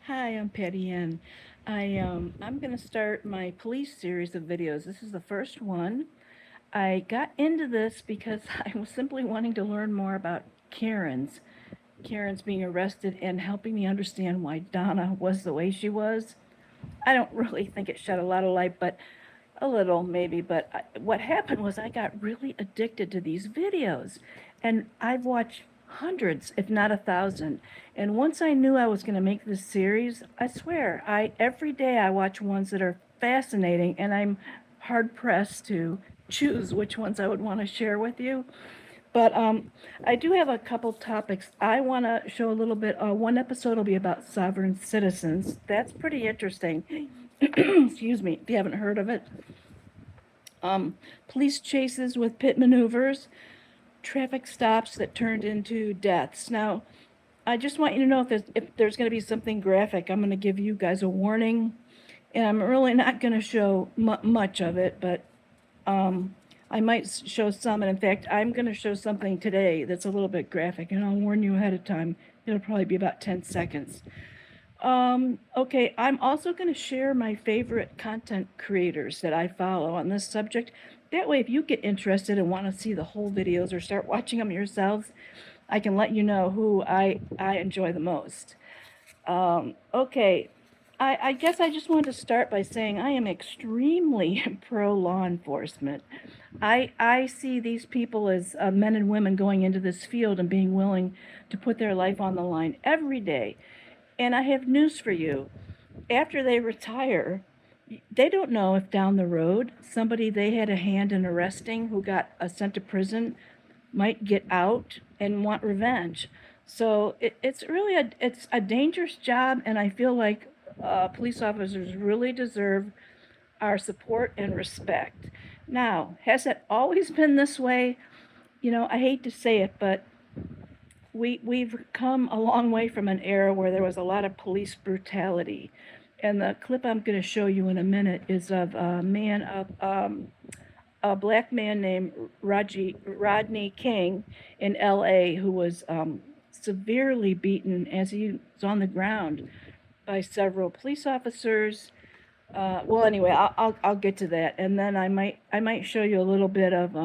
Hi, I'm Patty Ann. I'm going to start my police series of videos. This is the first one. I got into this because I was simply wanting to learn more about Karens. Karens being arrested and helping me understand why Donna was the way she was. I don't really think it shed a lot of light, but a little maybe. What happened was I got really addicted to these videos, and I've watched hundreds, if not 1,000. And once I knew I was going to make this series, I swear, I every day I watch ones that are fascinating, and I'm hard pressed to choose which ones I would want to share with you. But I do have a couple topics. I want to show a little bit. One episode will be about sovereign citizens. That's pretty interesting. Excuse me, if you haven't heard of it. Police chases with pit maneuvers, traffic stops that turned into deaths. Now, I just want you to know if there's going to be something graphic, I'm going to give you guys a warning. And I'm really not going to show much of it, but I might show some. And in fact, I'm going to show something today that's a little bit graphic, and I'll warn you ahead of time. It'll probably be about 10 seconds. Okay, I'm also going to share my favorite content creators that I follow on this subject. That way, if you get interested and want to see the whole videos or start watching them yourselves, I can let you know who I enjoy the most. Okay, I guess I just wanted to start by saying I am extremely pro law enforcement. I see these people as men and women going into this field and being willing to put their life on the line every day. And I have news for you. After they retire, they don't know if down the road somebody they had a hand in arresting who got sent to prison might get out and want revenge. So it's a dangerous job, and I feel like police officers really deserve our support and respect. Now, has it always been this way? I hate to say it, but we've come a long way from an era where there was a lot of police brutality. And the clip I'm going to show you in a minute is of a black man named Rodney King in L.A. who was severely beaten as he was on the ground by several police officers. Well, anyway, I'll get to that, and then I might show you a little bit of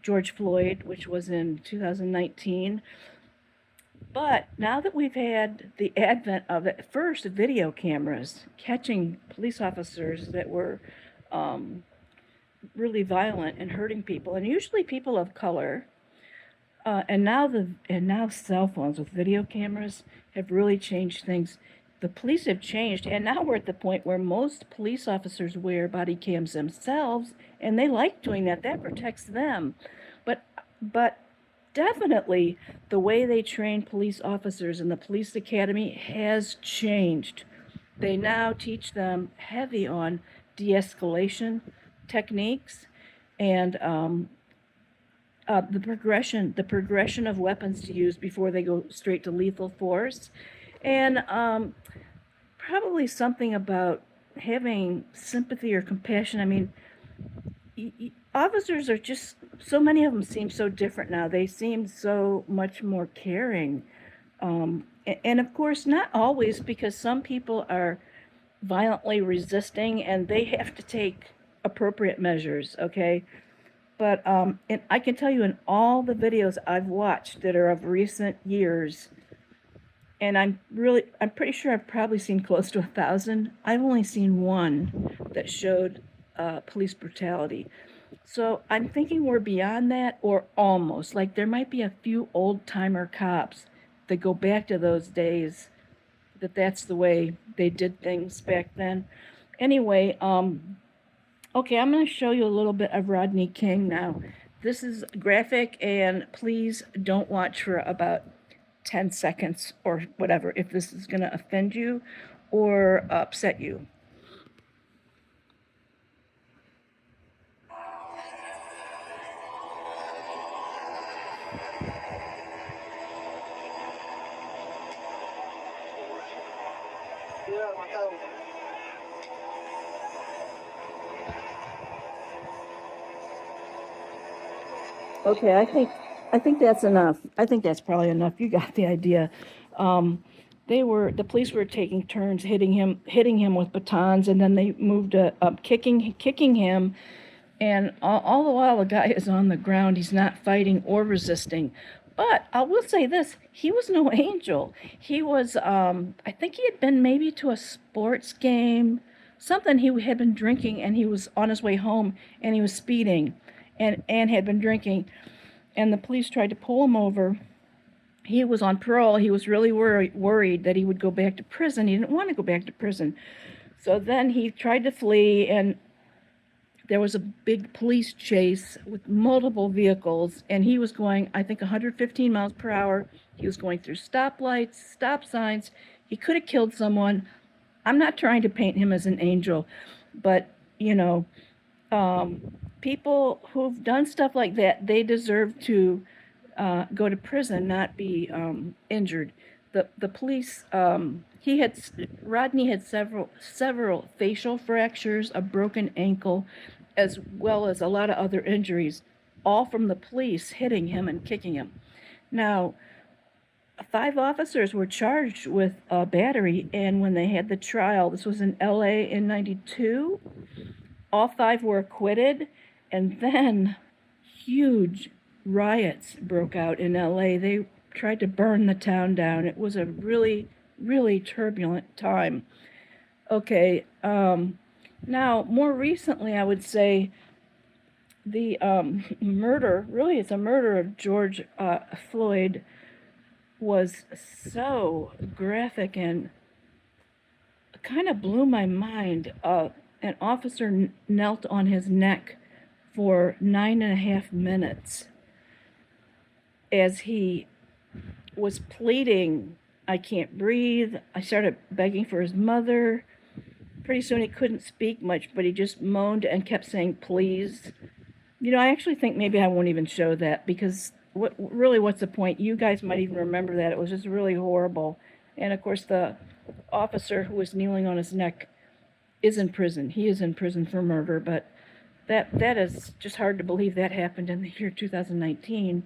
George Floyd, which was in 2019. But now that we've had the advent of at first video cameras catching police officers that were um, really violent and hurting people, and usually people of color, and now cell phones with video cameras have really changed things. The police have changed, and now we're at the point where most police officers wear body cams themselves, and they like doing that. That protects them. But definitely the way they train police officers in the police academy has changed. They now teach them heavy on de-escalation techniques and the progression of weapons to use before they go straight to lethal force, and probably something about having sympathy or compassion. I mean, officers are just so many of them seem so different now. They seem so much more caring, and of course, not always, because some people are violently resisting and they have to take appropriate measures. Okay, but and I can tell you in all the videos I've watched that are of recent years, and I'm pretty sure I've probably seen close to 1,000. I've only seen one that showed police brutality. So I'm thinking we're beyond that, or almost. Like there might be a few old timer cops that go back to those days, that's the way they did things back then. Anyway, okay, I'm going to show you a little bit of Rodney King now. This is graphic, and please don't watch for about 10 seconds or whatever if this is going to offend you or upset you. Okay, I think that's enough. I think that's probably enough. You got the idea. Um, the police were taking turns hitting him with batons, and then they moved up kicking him, and all the while the guy is on the ground. He's not fighting or resisting. But I will say this, he was no angel. He was, I think he had been maybe to a sports game, something. He had been drinking, and he was on his way home, and he was speeding and had been drinking. And the police tried to pull him over. He was on parole. He was really worried that he would go back to prison. He didn't want to go back to prison. So then he tried to flee, and there was a big police chase with multiple vehicles, and he was going, I think, 115 miles per hour. He was going through stoplights, stop signs. He could have killed someone. I'm not trying to paint him as an angel, but, people who've done stuff like that, they deserve to go to prison, not be injured. The police, Rodney had several facial fractures, a broken ankle, as well as a lot of other injuries, all from the police hitting him and kicking him. Now, 5 officers were charged with battery, and when they had the trial, this was in LA in '92, all 5 were acquitted, and then huge riots broke out in LA. They tried to burn the town down. It was a really, really turbulent time. Okay, now, more recently, I would say the murder, really it's a murder of George Floyd, was so graphic and kind of blew my mind. An officer knelt on his neck for 9.5 minutes as he was pleading, "I can't breathe." I started begging for his mother. Pretty soon he couldn't speak much, but he just moaned and kept saying, "Please." I actually think maybe I won't even show that, because what's the point? You guys might even remember that. It was just really horrible. And of course, the officer who was kneeling on his neck is in prison. He is in prison for murder, but that is just hard to believe that happened in the year 2019.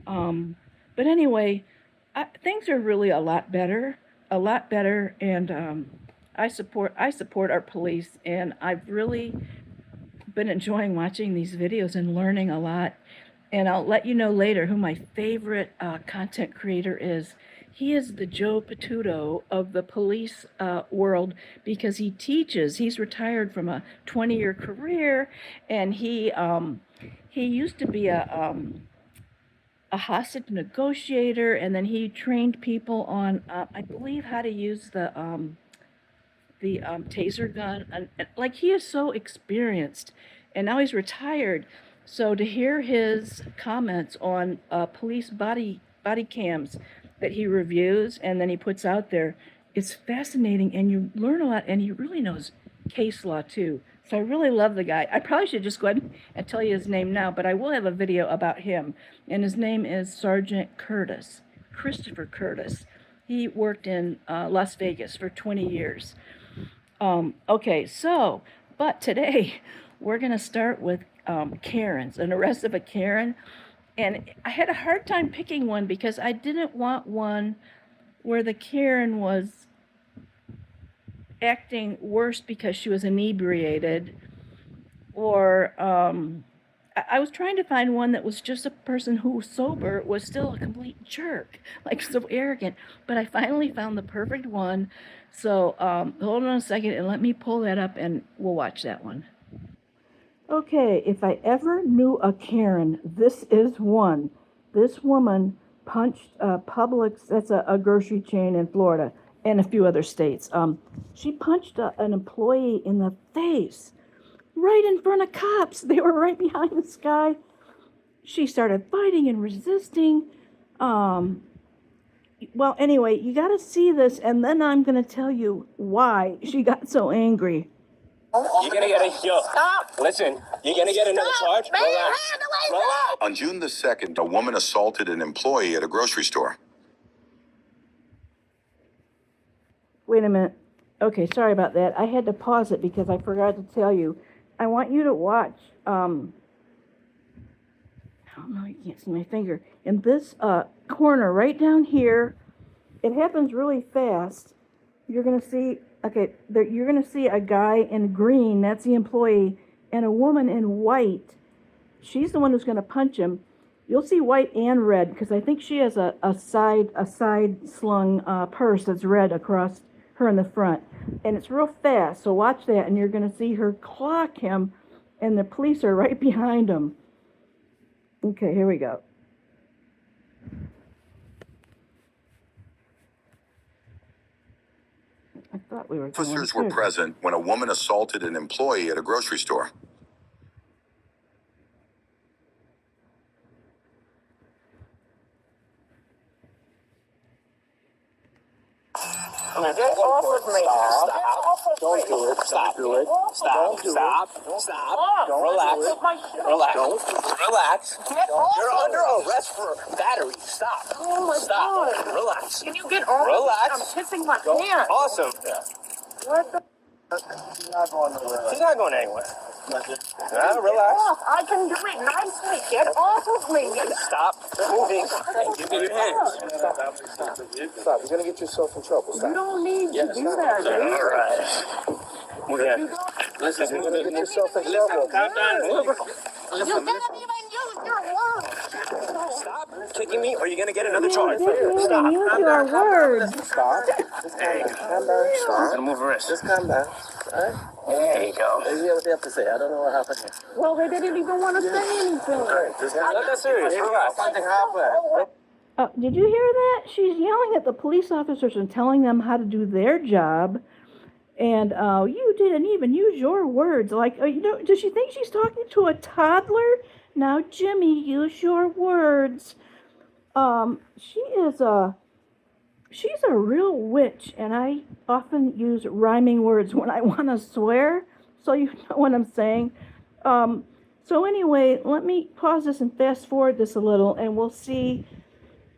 But anyway, things are really a lot better, and I support our police, and I've really been enjoying watching these videos and learning a lot. And I'll let you know later who my favorite content creator is. He is the Joe Patuto of the police world, because he teaches. He's retired from a 20-year career, and he used to be a hostage negotiator, and then he trained people on, I believe, how to use the taser gun. And like, he is so experienced, and now he's retired. So to hear his comments on police body cams that he reviews and then he puts out there, it's fascinating, and you learn a lot, and he really knows case law too. So I really love the guy. I probably should just go ahead and tell you his name now, but I will have a video about him, and his name is Sergeant Curtis, Christopher Curtis. He worked in Las Vegas for 20 years. Okay, so, but today we're going to start with Karens, an arrest of a Karen. And I had a hard time picking one, because I didn't want one where the Karen was acting worse because she was inebriated, or I was trying to find one that was just a person who, sober, was still a complete jerk, like so arrogant. But I finally found the perfect one. So hold on a second and let me pull that up, and we'll watch that one. Okay, if I ever knew a Karen, this is one. This woman punched Publix, that's a grocery chain in Florida and a few other states. She punched an employee in the face right in front of cops. They were right behind this guy. She started fighting and resisting. Well, anyway, you got to see this, and then I'm going to tell you why she got so angry. You're gonna get Stop! Listen, you're gonna get another charge. Relax. On June the 2nd, a woman assaulted an employee at a grocery store. Wait a minute. Okay, sorry about that. I had to pause it because I forgot to tell you. I want you to watch, oh no, you can't see my finger. In this corner, right down here, it happens really fast. You're gonna see, okay, you're gonna see a guy in green, that's the employee, and a woman in white. She's the one who's gonna punch him. You'll see white and red because I think she has a side slung purse that's red across her in the front, and it's real fast. So watch that, and you're gonna see her clock him, and the police are right behind him. Okay, here we go. I thought we were going Officers were good. present when a woman assaulted an employee at a grocery store. Get off of me. Stop. Don't do it. Stop. Do it. Stop. Stop. Stop. Relax. Relax. Relax. You're under arrest for battery. Stop. Oh my Stop. God. Relax. Can you get off? Relax. I'm pissing my pants. Awesome. What the? She's not going anywhere. Relax. Off. I can do it nicely. Get off of me. Stop moving. Give me your hands. Stop. You're gonna get yourself in trouble. You Stop. don't need to do that, dude. All right. We're good. Listen, You're gonna get yourself in trouble. calm down. You didn't even use your words. Stop kicking me or you're going to get another Yeah, charge. we didn't even Stop. use your words. Stop. There you go. Calm down. I'm Stop. going to move her wrist. Just calm down. Alright? There you go. Maybe what they have to say. I don't know what happened here. Well, they didn't even want to say anything. Alright, just Not that serious. Relax. something happened. Did you hear that? She's yelling at the police officers and telling them how to do their job. And you didn't even use your words. Like, does she think she's talking to a toddler? Now, Jimmy, use your words. She's a real witch, and I often use rhyming words when I want to swear, so you know what I'm saying. So anyway, let me pause this and fast forward this a little, and we'll see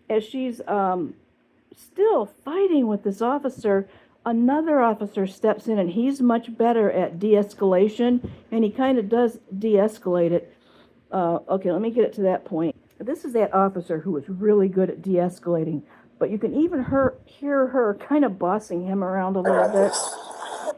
as she's still fighting with this officer. Another officer steps in, and he's much better at de-escalation, and he kind of does de-escalate it. Okay, let me get it to that point. This is that officer who is really good at de-escalating, but you can even hear her kind of bossing him around a little bit.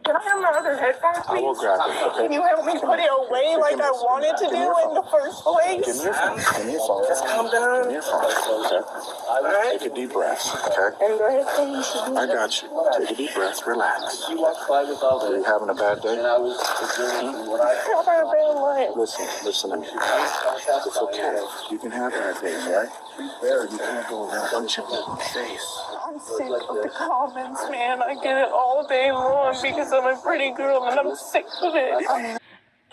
Can I have my other headphones, I will please? grab it, okay? Can you help me put it away like I wanted to do in the first Give place? me your phone. Give me your phone. Just calm down. Give me your phone. Okay. Alright. Take a deep breath. Okay. And the headphones should be. I got you. Take a deep breath. Relax. You walked by with all Are you having a bad day? and I was observing what I How about a bad life? Listen to me. It's okay. You can have bad days, right? You can't go around punching people in the face. I'm sick of the comments, man. I get it all day long because I'm a pretty girl and I'm sick of it.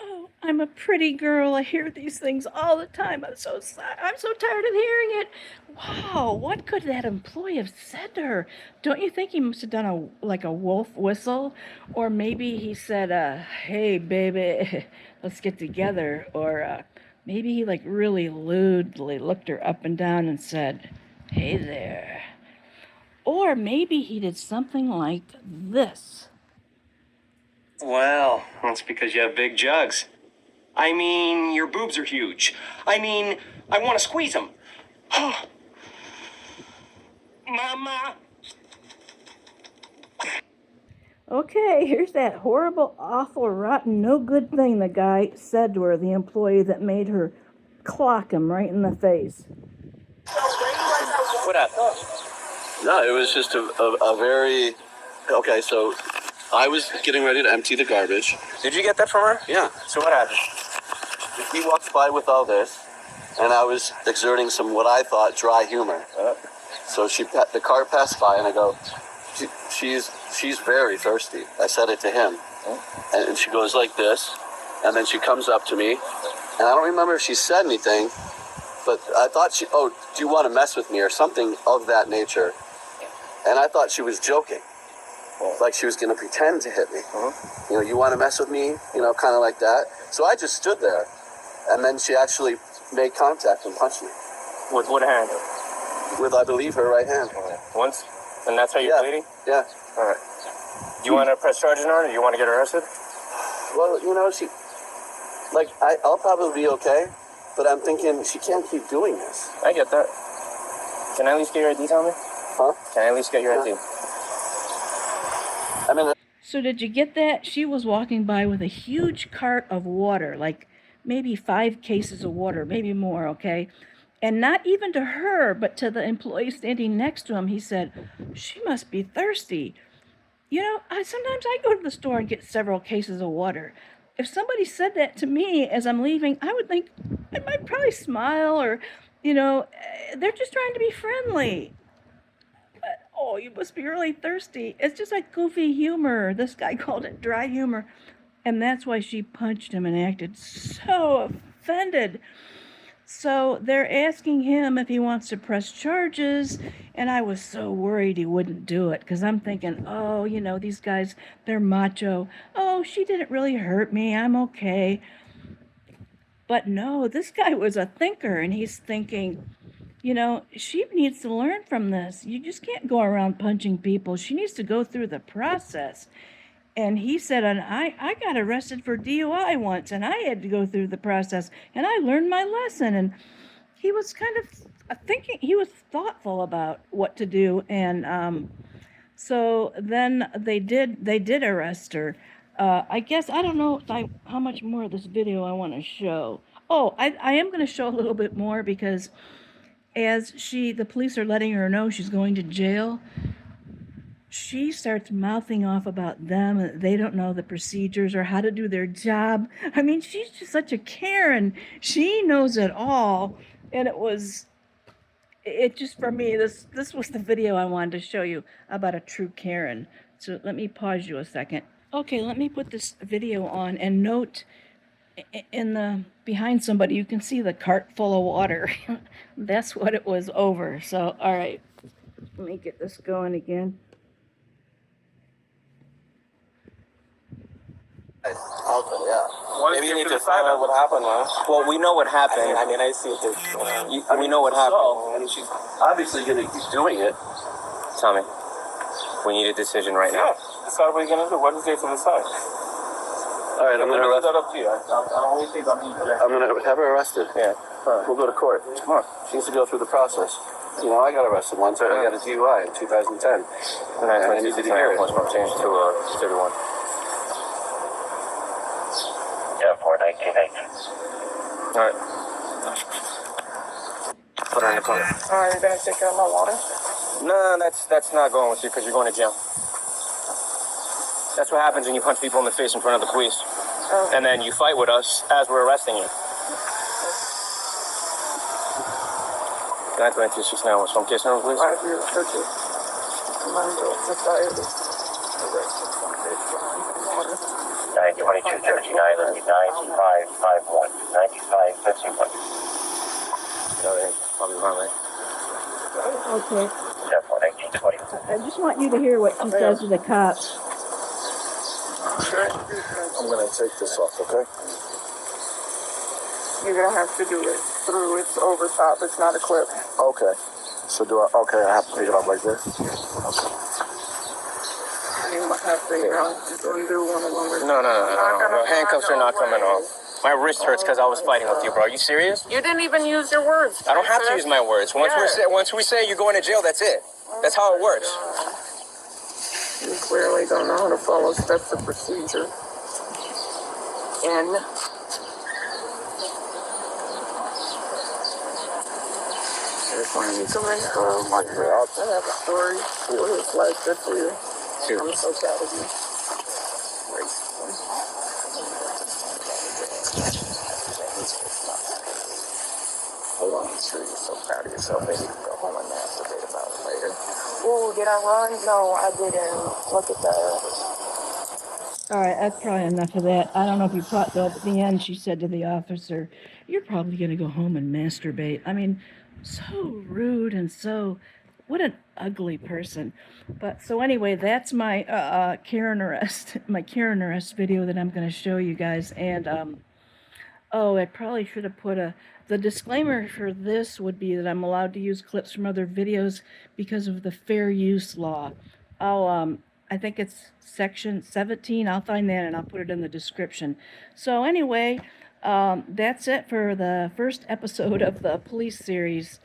Oh, I'm a pretty girl. I hear these things all the time. I'm so tired of hearing it. Wow, what could that employee have said to her? Don't you think he must have done a wolf whistle, or maybe he said, "Hey, baby, let's get together," or maybe he really lewdly looked her up and down and said, "Hey there." Or maybe he did something like this. Well, that's because you have big jugs. I mean, your boobs are huge. I mean, I want to squeeze them. Mama. Okay, here's that horrible, awful, rotten, no good thing the guy said to her, the employee that made her clock him right in the face. What happened? No, it was just a very... Okay, so I was getting ready to empty the garbage. Did you get that from her? Yeah. So what happened? He walked by with all this, and I was exerting some what I thought dry humor. So the car passed by, and I go, she's very thirsty. I said it to him. And she goes like this, and then she comes up to me, and I don't remember if she said anything, but I thought do you want to mess with me or something of that nature? And I thought she was joking. Like she was going to pretend to hit me. You know, you want to mess with me? You know, kind of like that. So I just stood there. And then she actually made contact and punched me. With what hand? With, I believe, her right hand. Once? And that's how you're bleeding? Yeah. All right. Do you want to press charges on her? Or do you want to get her arrested? Well, you know, I'll probably be okay. But I'm thinking she can't keep doing this. I get that. Can I at least get your ID, Tommy? Huh? Can I at least get your ID? I mean, So did you get that? She was walking by with a huge cart of water, like maybe 5 cases of water, maybe more, okay? And not even to her, but to the employee standing next to him, he said, "She must be thirsty." You know, sometimes I go to the store and get several cases of water. If somebody said that to me as I'm leaving, I would think, I might probably smile or, they're just trying to be friendly. But, oh, you must be really thirsty. It's just like goofy humor. This guy called it dry humor. And that's why she punched him and acted so offended. So they're asking him if he wants to press charges, and I was so worried he wouldn't do it because I'm thinking, oh, these guys, they're macho. Oh, she didn't really hurt me. I'm okay. But no, this guy was a thinker, and he's thinking, she needs to learn from this. You just can't go around punching people. She needs to go through the process. And he said, and I got arrested for DUI once, and I had to go through the process, and I learned my lesson. And he was kind of thinking, he was thoughtful about what to do. And so then they did arrest her. I guess, I don't know how much more of this video I want to show. Oh, I am going to show a little bit more because as the police are letting her know she's going to jail, she starts mouthing off about them. They don't know the procedures or how to do their job. I mean, she's just such a Karen. She knows it all. And it just, for me, this was the video I wanted to show you about a true Karen. So let me pause you a second. Okay, let me put this video on and note behind somebody, you can see the cart full of water. That's what it was over. So, all right, let me get this going again. okay, yeah. Maybe you need to find out what happened, man. Well, we know what happened. I mean, I see it. We know what happened. So, and she's obviously going to keep doing it. Tell me. We need a decision right now. Decide what you're gonna do. What is there to decide? All right, I'm going to arrest That up to you. I only think I'm I'm going to have her arrested. Yeah. We'll go to court. Come on. She needs to go through the process. I got arrested once. I got a DUI in 2010. And I need need to to hear it. change to 31. Yeah, 419. All right. Put her in the car. Alright, you're gonna take care of my water? No, that's not going with you because you're going to jail. That's what happens when you punch people in the face in front of the police. Oh. And then you fight with us as we're arresting you. 926 now. Some case number, please. 92239, 9551, 9551. Probably wrong, right? Okay. Yeah, 41920. I just want you to hear what she says to the cops. I'm gonna take this off, okay? You're gonna have to do it through. It's over top. It's not a clip. Okay. So I have to take it off like this? You might have to, undo one of them. No. The handcuffs are not coming off. My wrist hurts because I was fighting with you, bro. Are you serious? You didn't even use your words. I don't have to use my words. Once we say you're going to jail, that's it. That's how it works. You clearly don't know how to follow steps of procedure. N. You come in, I have a story. What is life good for you? I'm so proud of you. Hold on, I'm sure you're so proud of yourself. Maybe you can go home and masturbate about it later. Ooh, did I run? No, I didn't. Look at that. All right, that's probably enough of that. I don't know if you caught, though, but at the end she said to the officer, "You're probably going to go home and masturbate." I mean, so rude and what an ugly person. But so anyway, that's my Karen arrest video that I'm going to show you guys. And I probably should have put the disclaimer for this would be that I'm allowed to use clips from other videos because of the fair use law. I think it's section 17. I'll find that and I'll put it in the description. So anyway, that's it for the first episode of the police series.